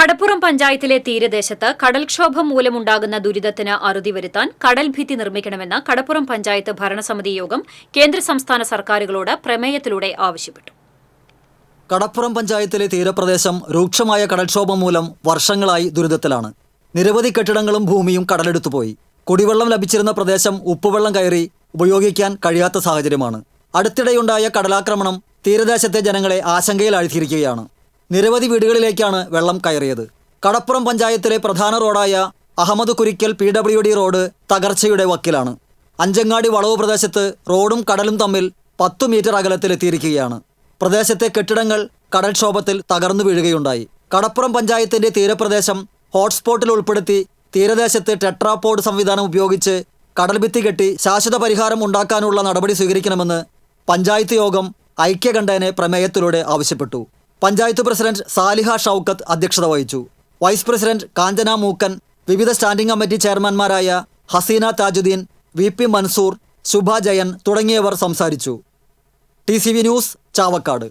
കടപ്പുറം പഞ്ചായത്തിലെ തീരദേശത്ത് കടൽക്ഷോഭം മൂലമുണ്ടാകുന്ന ദുരിതത്തിന് അറുതി വരുത്താൻ കടൽഭിത്തി നിർമ്മിക്കണമെന്ന് കടപ്പുറം പഞ്ചായത്ത് ഭരണസമിതി യോഗം കേന്ദ്ര സംസ്ഥാന സർക്കാരുകളോട് പ്രമേയത്തിലൂടെ ആവശ്യപ്പെട്ടു. കടപ്പുറം പഞ്ചായത്തിലെ തീരപ്രദേശം രൂക്ഷമായ കടൽക്ഷോഭം മൂലം വർഷങ്ങളായി ദുരിതത്തിലാണ്. നിരവധി കെട്ടിടങ്ങളും ഭൂമിയും കടലെടുത്തുപോയി. കുടിവെള്ളം ലഭിച്ചിരുന്ന പ്രദേശം ഉപ്പുവെള്ളം കയറി ഉപയോഗിക്കാൻ കഴിയാത്ത സാഹചര്യമാണ്. അടുത്തിടെയുണ്ടായ കടലാക്രമണം തീരദേശത്തെ ജനങ്ങളെ ആശങ്കയിലാഴ്ത്തിയിരിക്കുകയാണ്. നിരവധി വീടുകളിലേക്കാണ് വെള്ളം കയറിയത്. കടപ്പുറം പഞ്ചായത്തിലെ പ്രധാന റോഡായ അഹമ്മദ് കുരിക്കൽ PWD റോഡ് തകർച്ചയുടെ വക്കിലാണ്. അഞ്ചങ്ങാടി വളവ് പ്രദേശത്ത് റോഡും കടലും തമ്മിൽ 10 മീറ്റർ അകലത്തിലെത്തിയിരിക്കുകയാണ്. പ്രദേശത്തെ കെട്ടിടങ്ങൾ കടൽക്ഷോഭത്തിൽ തകർന്നു വീഴുകയുണ്ടായി. കടപ്പുറം പഞ്ചായത്തിന്റെ തീരപ്രദേശം ഹോട്ട്സ്പോട്ടിൽ ഉൾപ്പെടുത്തി തീരദേശത്ത് ടെട്രാപോഡ് സംവിധാനം ഉപയോഗിച്ച് കടൽഭിത്തി കെട്ടി ശാശ്വത പരിഹാരം ഉണ്ടാക്കാനുള്ള നടപടി സ്വീകരിക്കണമെന്ന് പഞ്ചായത്ത് യോഗം ഐക്യകണ്ഠേന പ്രമേയത്തിലൂടെ ആവശ്യപ്പെട്ടു. പഞ്ചായത്ത് പ്രസിഡന്റ് സാലിഹ ഷൗക്കത്ത് അധ്യക്ഷത വഹിച്ചു. വൈസ് പ്രസിഡന്റ് കാഞ്ചന മൂക്കൻ, വിവിധ സ്റ്റാൻഡിംഗ് കമ്മിറ്റി ചെയർമാൻമാരായ ഹസീന താജുദ്ദീൻ, VP മൻസൂർ, ശുഭ ജയൻ തുടങ്ങിയവർ സംസാരിച്ചു. TCV news, Chavakkad.